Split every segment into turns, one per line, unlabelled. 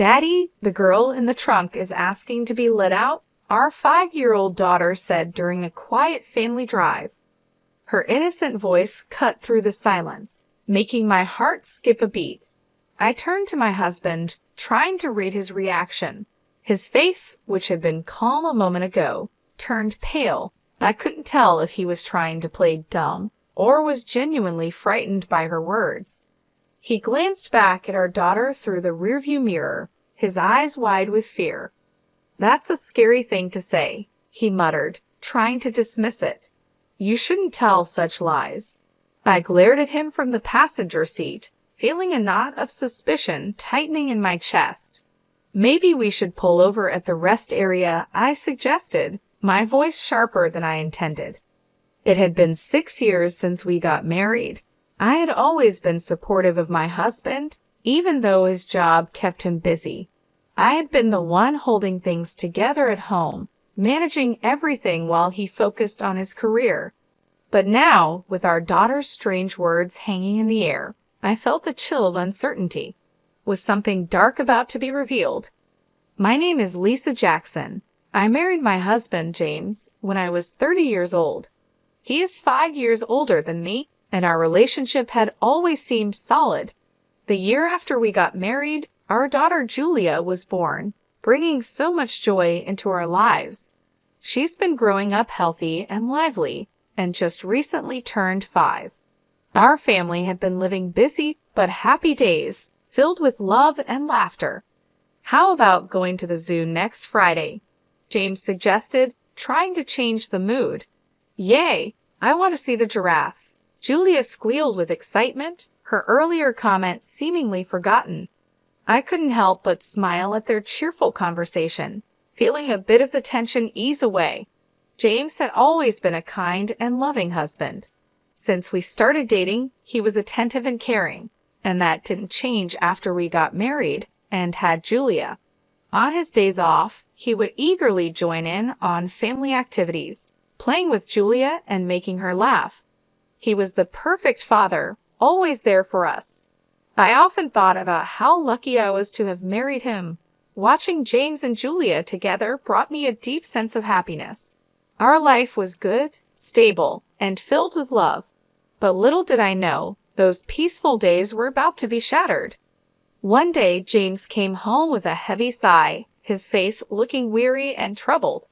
"Daddy, the girl in the trunk is asking to be let out," our 5-year-old daughter said during a quiet family drive. Her innocent voice cut through the silence, making my heart skip a beat. I turned to my husband, trying to read his reaction. His face, which had been calm a moment ago, turned pale. I couldn't tell if he was trying to play dumb or was genuinely frightened by her words. He glanced back at our daughter through the rearview mirror, his eyes wide with fear. "That's a scary thing to say," he muttered, trying to dismiss it. "You shouldn't tell such lies." I glared at him from the passenger seat, feeling a knot of suspicion tightening in my chest. "Maybe we should pull over at the rest area," I suggested, my voice sharper than I intended. It had been 6 years since we got married. I had always been supportive of my husband, even though his job kept him busy. I had been the one holding things together at home, managing everything while he focused on his career. But now, with our daughter's strange words hanging in the air, I felt a chill of uncertainty. Was something dark about to be revealed? "My name is Lisa Jackson. I married my husband, James, when I was 30 years old. He is 5 years older than me, and our relationship had always seemed solid. The year after we got married, our daughter Julia was born, bringing so much joy into our lives. She's been growing up healthy and lively, and just recently turned 5. Our family had been living busy but happy days, filled with love and laughter. "How about going to the zoo next Friday?" James suggested, trying to change the mood. "Yay! I want to see the giraffes." Julia squealed with excitement, her earlier comment seemingly forgotten. I couldn't help but smile at their cheerful conversation, feeling a bit of the tension ease away. James had always been a kind and loving husband. Since we started dating, he was attentive and caring, and that didn't change after we got married and had Julia. On his days off, he would eagerly join in on family activities, playing with Julia and making her laugh. He was the perfect father, always there for us. I often thought about how lucky I was to have married him. Watching James and Julia together brought me a deep sense of happiness. Our life was good, stable, and filled with love. But little did I know, those peaceful days were about to be shattered. One day, James came home with a heavy sigh, his face looking weary and troubled.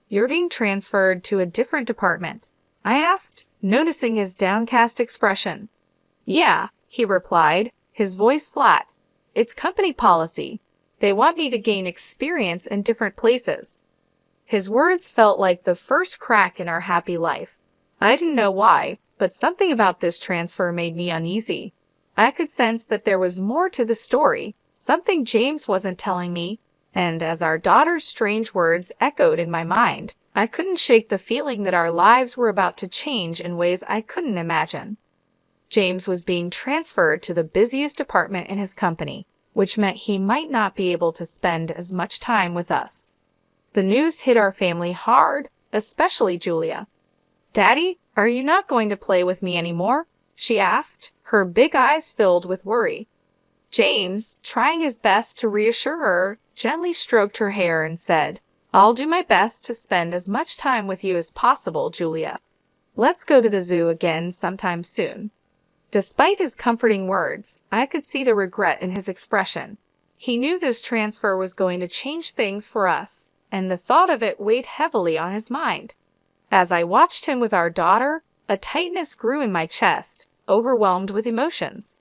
"You're being transferred to a different department?" I asked, noticing his downcast expression. "Yeah," he replied, his voice flat. "It's company policy. They want me to gain experience in different places." His words felt like the first crack in our happy life. I didn't know why, but something about this transfer made me uneasy. I could sense that there was more to the story, something James wasn't telling me, and as our daughter's strange words echoed in my mind, I couldn't shake the feeling that our lives were about to change in ways I couldn't imagine. James was being transferred to the busiest department in his company, which meant he might not be able to spend as much time with us. The news hit our family hard, especially Julia. "Daddy, are you not going to play with me anymore?" she asked, her big eyes filled with worry. James, trying his best to reassure her, gently stroked her hair and said, "I'll do my best to spend as much time with you as possible, Julia. Let's go to the zoo again sometime soon." Despite his comforting words, I could see the regret in his expression. He knew this transfer was going to change things for us, and the thought of it weighed heavily on his mind. As I watched him with our daughter, a tightness grew in my chest, overwhelmed with emotions.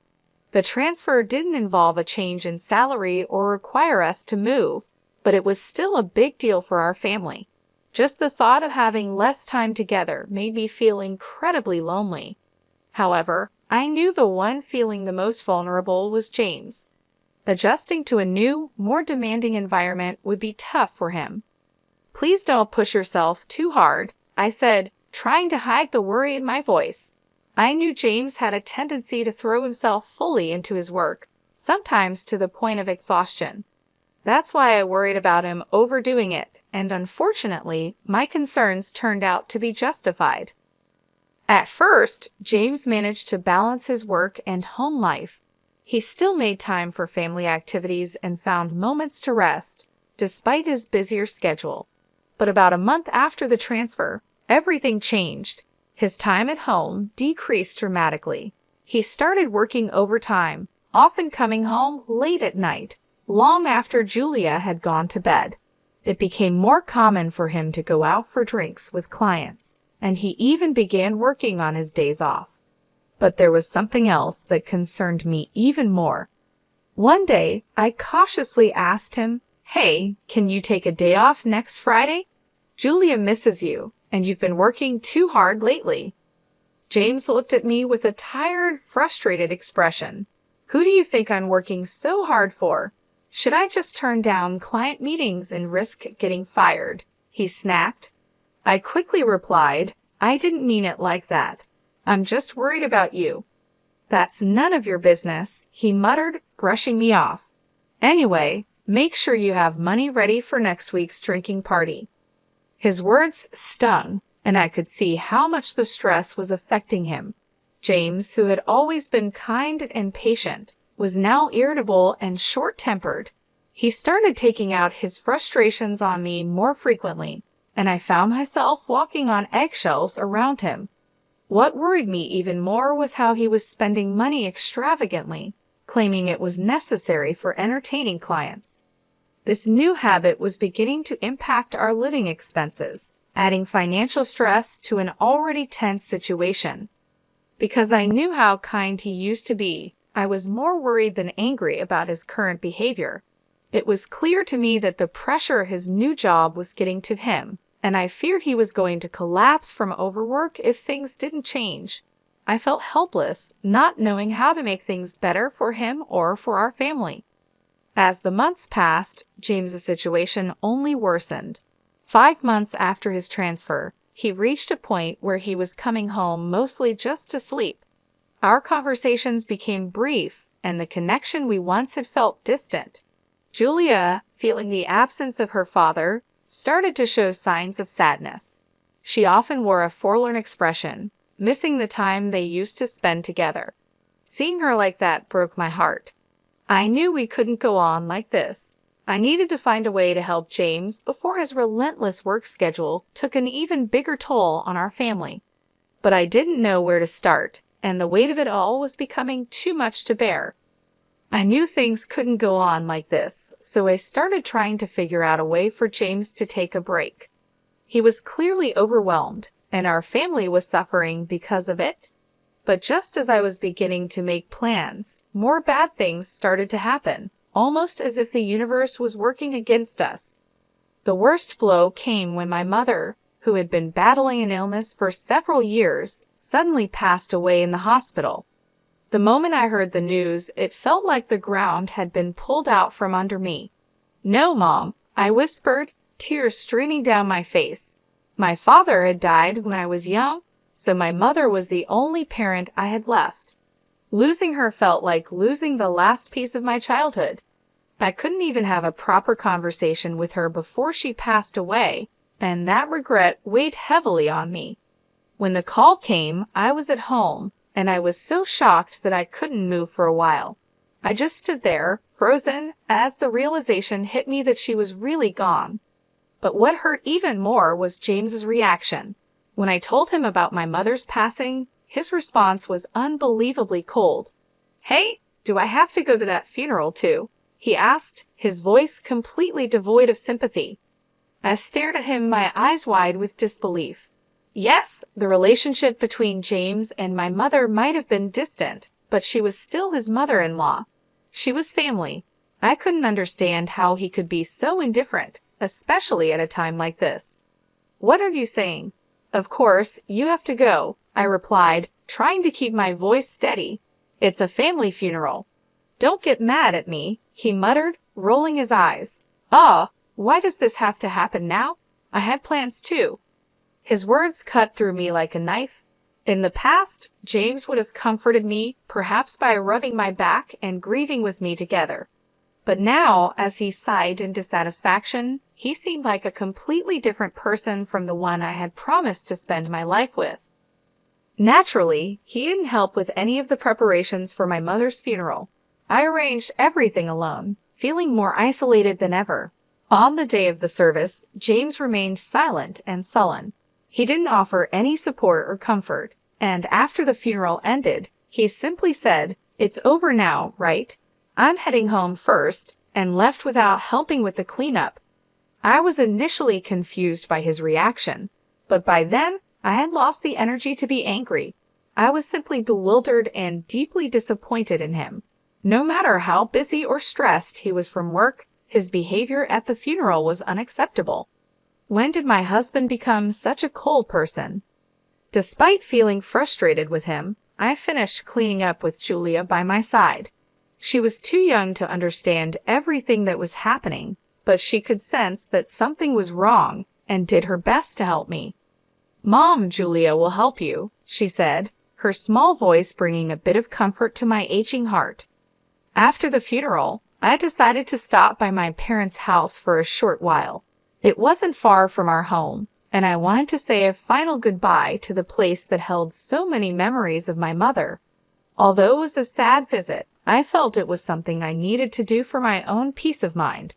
The transfer didn't involve a change in salary or require us to move, but it was still a big deal for our family. Just the thought of having less time together made me feel incredibly lonely. However, I knew the one feeling the most vulnerable was James. Adjusting to a new, more demanding environment would be tough for him. "Please don't push yourself too hard," I said, trying to hide the worry in my voice. I knew James had a tendency to throw himself fully into his work, sometimes to the point of exhaustion. That's why I worried about him overdoing it, and unfortunately, my concerns turned out to be justified. At first, James managed to balance his work and home life. He still made time for family activities and found moments to rest, despite his busier schedule. But about a month after the transfer, everything changed. His time at home decreased dramatically. He started working overtime, often coming home late at night, long after Julia had gone to bed. It became more common for him to go out for drinks with clients, and he even began working on his days off. But there was something else that concerned me even more. One day, I cautiously asked him, "Hey, can you take a day off next Friday? Julia misses you, and you've been working too hard lately." James looked at me with a tired, frustrated expression. "Who do you think I'm working so hard for? Should I just turn down client meetings and risk getting fired?" he snapped. I quickly replied, "I didn't mean it like that. I'm just worried about you." "That's none of your business," he muttered, brushing me off. "Anyway, make sure you have money ready for next week's drinking party." His words stung, and I could see how much the stress was affecting him. James, who had always been kind and patient, was now irritable and short-tempered. He started taking out his frustrations on me more frequently, and I found myself walking on eggshells around him. What worried me even more was how he was spending money extravagantly, claiming it was necessary for entertaining clients. This new habit was beginning to impact our living expenses, adding financial stress to an already tense situation. Because I knew how kind he used to be, I was more worried than angry about his current behavior. It was clear to me that the pressure his new job was getting to him, and I feared he was going to collapse from overwork if things didn't change. I felt helpless, not knowing how to make things better for him or for our family. As the months passed, James's situation only worsened. 5 months after his transfer, he reached a point where he was coming home mostly just to sleep. Our conversations became brief, and the connection we once had felt distant. Julia, feeling the absence of her father, started to show signs of sadness. She often wore a forlorn expression, missing the time they used to spend together. Seeing her like that broke my heart. I knew we couldn't go on like this. I needed to find a way to help James before his relentless work schedule took an even bigger toll on our family. But I didn't know where to start, and the weight of it all was becoming too much to bear. I knew things couldn't go on like this, so I started trying to figure out a way for James to take a break. He was clearly overwhelmed, and our family was suffering because of it. But just as I was beginning to make plans, more bad things started to happen, almost as if the universe was working against us. The worst blow came when my mother, who had been battling an illness for several years, suddenly passed away in the hospital. The moment I heard the news, it felt like the ground had been pulled out from under me. "No, Mom," I whispered, tears streaming down my face. My father had died when I was young, so my mother was the only parent I had left. Losing her felt like losing the last piece of my childhood. I couldn't even have a proper conversation with her before she passed away, and that regret weighed heavily on me. When the call came, I was at home, and I was so shocked that I couldn't move for a while. I just stood there, frozen, as the realization hit me that she was really gone. But what hurt even more was James's reaction. When I told him about my mother's passing, his response was unbelievably cold. "Hey, do I have to go to that funeral too?" he asked, his voice completely devoid of sympathy. I stared at him, my eyes wide with disbelief. Yes, the relationship between James and my mother might have been distant, but she was still his mother-in-law. She was family. I couldn't understand how he could be so indifferent, especially at a time like this. "What are you saying?" "Of course, you have to go," I replied, trying to keep my voice steady. "It's a family funeral." "Don't get mad at me," he muttered, rolling his eyes. Why does this have to happen now? I had plans too." His words cut through me like a knife. In the past, James would have comforted me, perhaps by rubbing my back and grieving with me together. But now, as he sighed in dissatisfaction, he seemed like a completely different person from the one I had promised to spend my life with. Naturally, he didn't help with any of the preparations for my mother's funeral. I arranged everything alone, feeling more isolated than ever. On the day of the service, James remained silent and sullen. He didn't offer any support or comfort, and after the funeral ended, he simply said, "It's over now, right? I'm heading home first," and left without helping with the cleanup. I was initially confused by his reaction, but by then, I had lost the energy to be angry. I was simply bewildered and deeply disappointed in him. No matter how busy or stressed he was from work, his behavior at the funeral was unacceptable. When did my husband become such a cold person? Despite feeling frustrated with him, I finished cleaning up with Julia by my side. She was too young to understand everything that was happening, but she could sense that something was wrong and did her best to help me. "Mom, Julia will help you," she said, her small voice bringing a bit of comfort to my aching heart. After the funeral, I decided to stop by my parents' house for a short while. It wasn't far from our home, and I wanted to say a final goodbye to the place that held so many memories of my mother. Although it was a sad visit, I felt it was something I needed to do for my own peace of mind.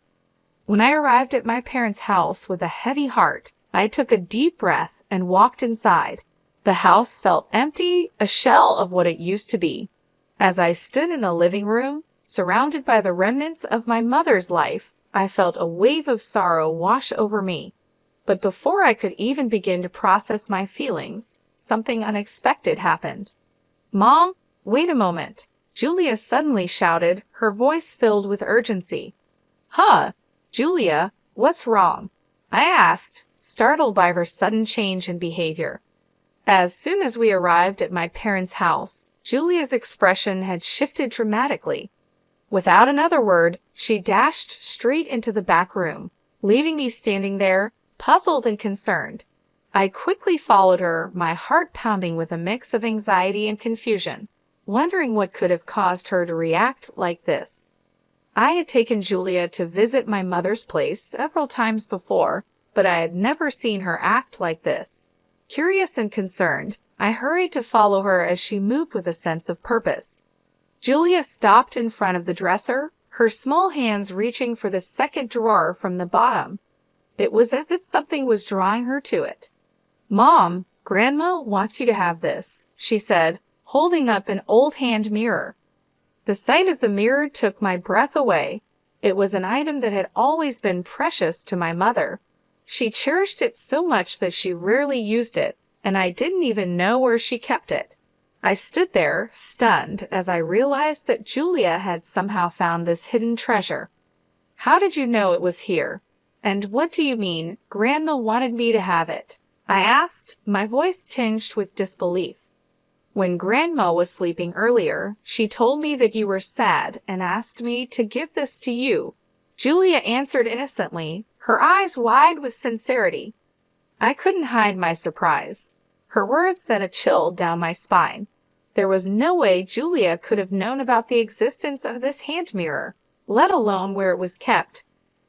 When I arrived at my parents' house with a heavy heart, I took a deep breath and walked inside. The house felt empty, a shell of what it used to be. As I stood in the living room, surrounded by the remnants of my mother's life, I felt a wave of sorrow wash over me. But before I could even begin to process my feelings, something unexpected happened. "Mom, wait a moment," Julia suddenly shouted, her voice filled with urgency. "Huh, Julia, what's wrong?" I asked, startled by her sudden change in behavior. As soon as we arrived at my parents' house, Julia's expression had shifted dramatically. Without another word, she dashed straight into the back room, leaving me standing there, puzzled and concerned. I quickly followed her, my heart pounding with a mix of anxiety and confusion, wondering what could have caused her to react like this. I had taken Julia to visit my mother's place several times before, but I had never seen her act like this. Curious and concerned, I hurried to follow her as she moved with a sense of purpose. Julia stopped in front of the dresser, her small hands reaching for the second drawer from the bottom. It was as if something was drawing her to it. "Mom, Grandma wants you to have this," she said, holding up an old hand mirror. The sight of the mirror took my breath away. It was an item that had always been precious to my mother. She cherished it so much that she rarely used it, and I didn't even know where she kept it. I stood there, stunned, as I realized that Julia had somehow found this hidden treasure. "How did you know it was here? And what do you mean, Grandma wanted me to have it?" I asked, my voice tinged with disbelief. "When Grandma was sleeping earlier, she told me that you were sad and asked me to give this to you," Julia answered innocently, her eyes wide with sincerity. I couldn't hide my surprise. Her words sent a chill down my spine. There was no way Julia could have known about the existence of this hand mirror, let alone where it was kept.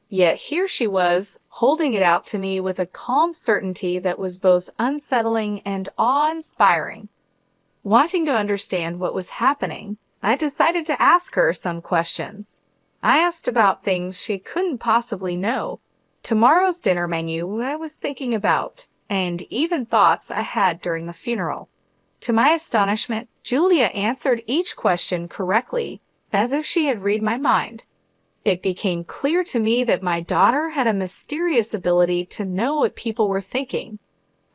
Yet here she was, holding it out to me with a calm certainty that was both unsettling and awe-inspiring. Wanting to understand what was happening, I decided to ask her some questions. I asked about things she couldn't possibly know. Tomorrow's dinner menu I was thinking about, and even thoughts I had during the funeral. To my astonishment, Julia answered each question correctly, as if she had read my mind. It became clear to me that my daughter had a mysterious ability to know what people were thinking.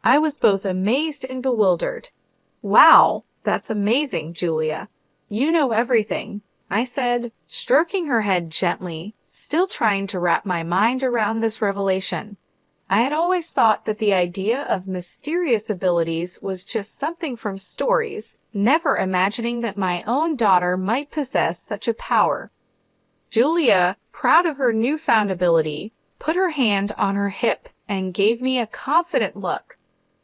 I was both amazed and bewildered. "Wow, that's amazing, Julia. You know everything," I said, stroking her head gently, still trying to wrap my mind around this revelation. I had always thought that the idea of mysterious abilities was just something from stories, never imagining that my own daughter might possess such a power. Julia, proud of her newfound ability, put her hand on her hip and gave me a confident look.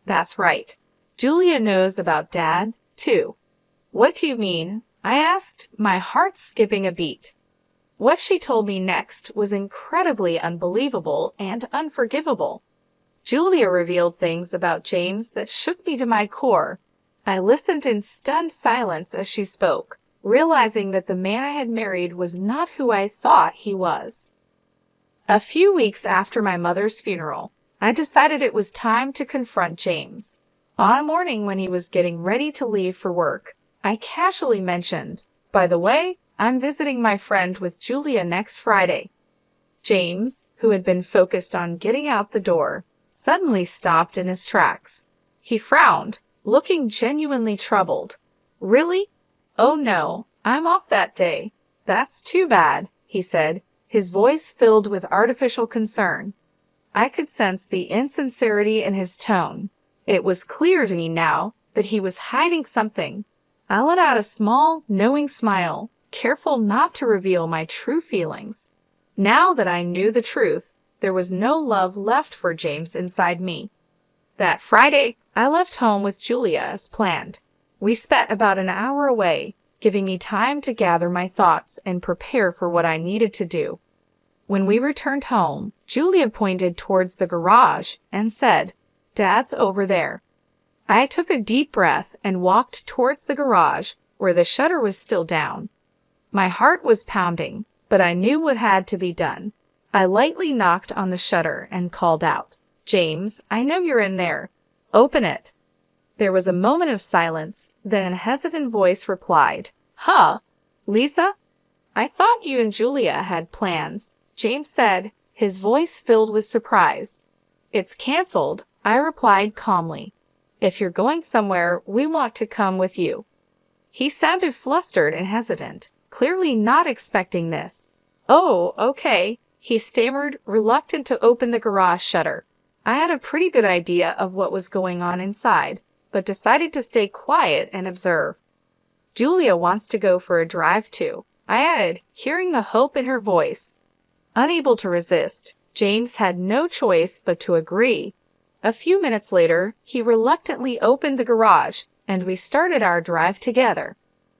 "That's right. Julia knows about Dad, too." "What do you mean?" I asked, my heart skipping a beat. What she told me next was incredibly unbelievable and unforgivable. Julia revealed things about James that shook me to my core. I listened in stunned silence as she spoke, realizing that the man I had married was not who I thought he was. A few weeks after my mother's funeral, I decided it was time to confront James. On a morning when he was getting ready to leave for work, I casually mentioned, "By the way, I'm visiting my friend with Julia next Friday." James, who had been focused on getting out the door, suddenly stopped in his tracks. He frowned, looking genuinely troubled. "Really? Oh no, I'm off that day." "That's too bad," he said, his voice filled with artificial concern. I could sense the insincerity in his tone. It was clear to me now that he was hiding something. I let out a small, knowing smile, careful not to reveal my true feelings. Now that I knew the truth, there was no love left for James inside me. That Friday, I left home with Julia as planned. We spent about an hour away, giving me time to gather my thoughts and prepare for what I needed to do. When we returned home, Julia pointed towards the garage and said, "Dad's over there." I took a deep breath and walked towards the garage, where the shutter was still down. My heart was pounding, but I knew what had to be done. I lightly knocked on the shutter and called out, "James, I know you're in there. Open it." There was a moment of silence, then a hesitant voice replied, "Huh, Lisa? I thought you and Julia had plans," James said, his voice filled with surprise. "It's canceled," I replied calmly. "If you're going somewhere, we want to come with you." He sounded flustered and hesitant, clearly not expecting this. "Oh, okay," he stammered, reluctant to open the garage shutter. I had a pretty good idea of what was going on inside, but decided to stay quiet and observe. "Julia wants to go for a drive too," I added, hearing the hope in her voice. Unable to resist, James had no choice but to agree. A few minutes later, he reluctantly opened the garage, and we started our drive together.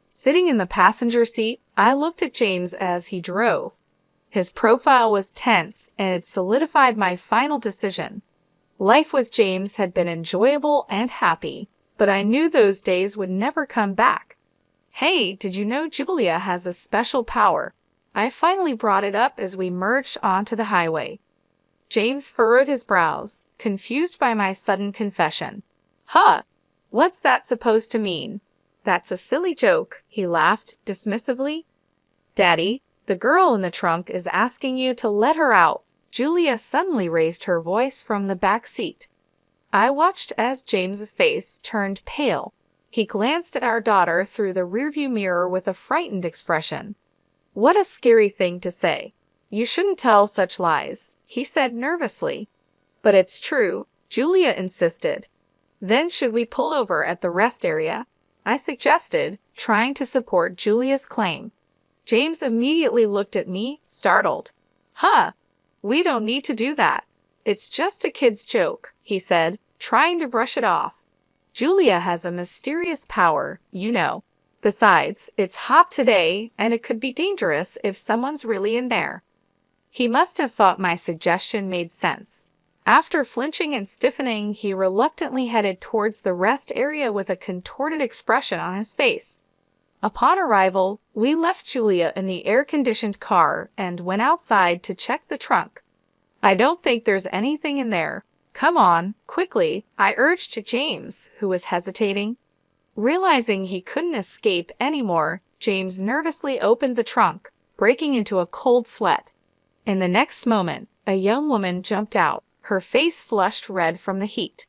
Sitting in the passenger seat, I looked at James as he drove. His profile was tense, and it solidified my final decision. Life with James had been enjoyable and happy, but I knew those days would never come back. "Hey, did you know Julia has a special power?" I finally brought it up as we merged onto the highway. James furrowed his brows, confused by my sudden confession. "Huh, what's that supposed to mean?" "That's a silly joke," he laughed dismissively. "Daddy, the girl in the trunk is asking you to let her out." Julia suddenly raised her voice from the back seat. I watched as James's face turned pale. He glanced at our daughter through the rearview mirror with a frightened expression. "What a scary thing to say. You shouldn't tell such lies," he said nervously. "But it's true," Julia insisted. "Then should we pull over at the rest area?" I suggested, trying to support Julia's claim. James immediately looked at me, startled. "Huh, we don't need to do that. It's just a kid's joke," he said, trying to brush it off. "Julia has a mysterious power, you know. Besides, it's hot today, and it could be dangerous if someone's really in there." He must have thought my suggestion made sense. After flinching and stiffening, he reluctantly headed towards the rest area with a contorted expression on his face. Upon arrival, we left Julia in the air-conditioned car and went outside to check the trunk. "I don't think there's anything in there. Come on, quickly," I urged to James, who was hesitating. Realizing he couldn't escape anymore, James nervously opened the trunk, breaking into a cold sweat. In the next moment, a young woman jumped out, her face flushed red from the heat.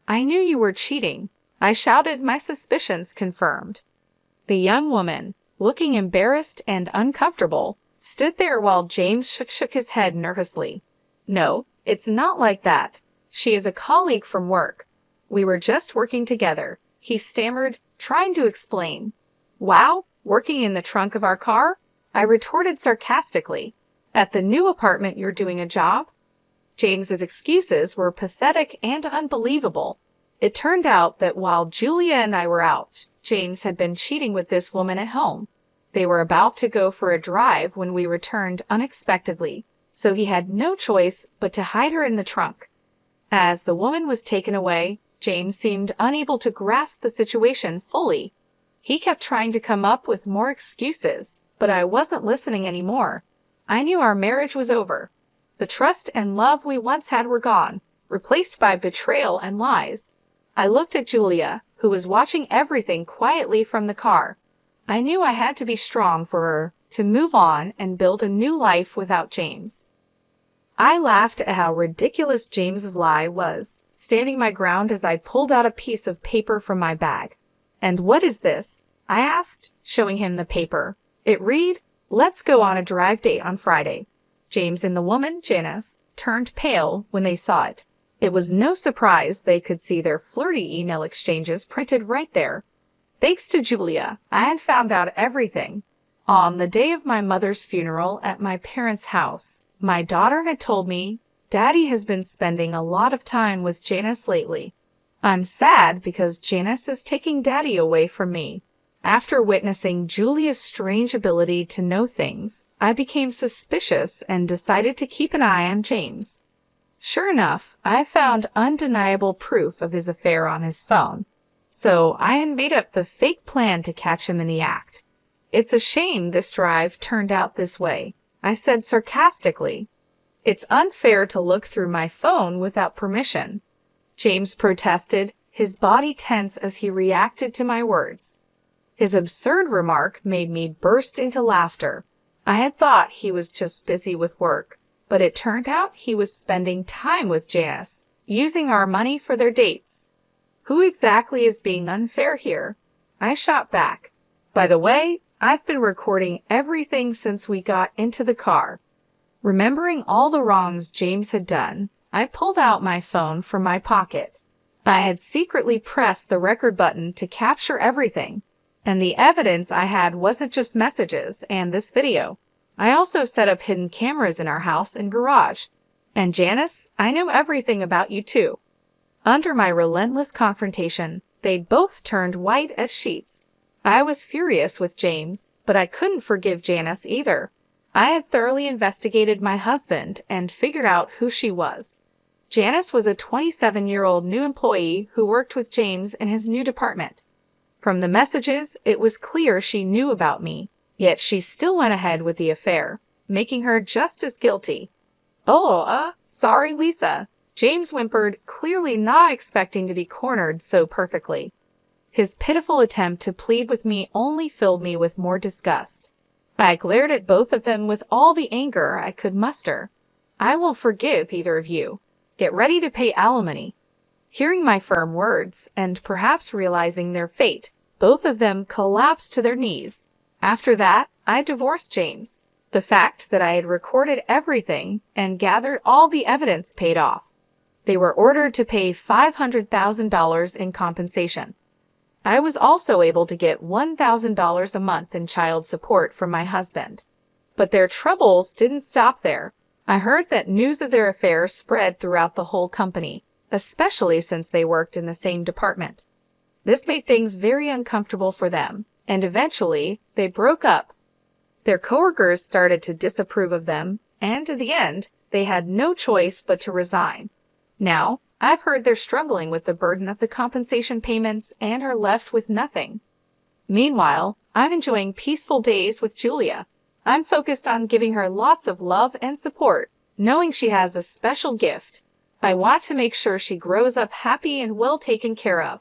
"I knew you were cheating," I shouted, my suspicions confirmed. The young woman, looking embarrassed and uncomfortable, stood there while James shook his head nervously. "No, it's not like that. She is a colleague from work. We were just working together," he stammered, trying to explain. "Wow, working in the trunk of our car?" I retorted sarcastically. "At the new apartment you're doing a job?" James's excuses were pathetic and unbelievable. It turned out that while Julia and I were out, James had been cheating with this woman at home. They were about to go for a drive when we returned unexpectedly, so he had no choice but to hide her in the trunk. As the woman was taken away, James seemed unable to grasp the situation fully. He kept trying to come up with more excuses, but I wasn't listening anymore. I knew our marriage was over. The trust and love we once had were gone, replaced by betrayal and lies. I looked at Julia, who was watching everything quietly from the car. I knew I had to be strong for her, to move on and build a new life without James. I laughed at how ridiculous James's lie was, standing my ground as I pulled out a piece of paper from my bag. "And what is this?" I asked, showing him the paper. It read, "Let's go on a drive date on Friday." James and the woman, Janice, turned pale when they saw it. It was no surprise they could see their flirty email exchanges printed right there. Thanks to Julia, I had found out everything. On the day of my mother's funeral at my parents' house, my daughter had told me, "Daddy has been spending a lot of time with Janice lately. I'm sad because Janice is taking Daddy away from me." After witnessing Julia's strange ability to know things, I became suspicious and decided to keep an eye on James. Sure enough, I found undeniable proof of his affair on his phone, so I had made up the fake plan to catch him in the act. "It's a shame this drive turned out this way," I said sarcastically. "It's unfair to look through my phone without permission." James protested, his body tense as he reacted to my words. His absurd remark made me burst into laughter. I had thought he was just busy with work, but it turned out he was spending time with Janice, using our money for their dates. Who exactly is being unfair here? I shot back. "By the way, I've been recording everything since we got into the car." Remembering all the wrongs James had done, I pulled out my phone from my pocket. I had secretly pressed the record button to capture everything, and the evidence I had wasn't just messages and this video. I also set up hidden cameras in our house and garage. "And Janice, I know everything about you too." Under my relentless confrontation, they both turned white as sheets. I was furious with James, but I couldn't forgive Janice either. I had thoroughly investigated my husband and figured out who she was. Janice was a 27-year-old new employee who worked with James in his new department. From the messages, it was clear she knew about me, yet she still went ahead with the affair, making her just as guilty. Sorry, Lisa," James whimpered, clearly not expecting to be cornered so perfectly. His pitiful attempt to plead with me only filled me with more disgust. I glared at both of them with all the anger I could muster. "I won't forgive either of you. Get ready to pay alimony." Hearing my firm words, and perhaps realizing their fate, both of them collapsed to their knees. After that, I divorced James. The fact that I had recorded everything and gathered all the evidence paid off. They were ordered to pay $500,000 in compensation. I was also able to get $1,000 a month in child support from my husband. But their troubles didn't stop there. I heard that news of their affair spread throughout the whole company, especially since they worked in the same department. This made things very uncomfortable for them, and eventually they broke up. Their coworkers started to disapprove of them, and in the end, they had no choice but to resign. Now, I've heard they're struggling with the burden of the compensation payments and are left with nothing. Meanwhile, I'm enjoying peaceful days with Julia. I'm focused on giving her lots of love and support, knowing she has a special gift. I want to make sure she grows up happy and well taken care of.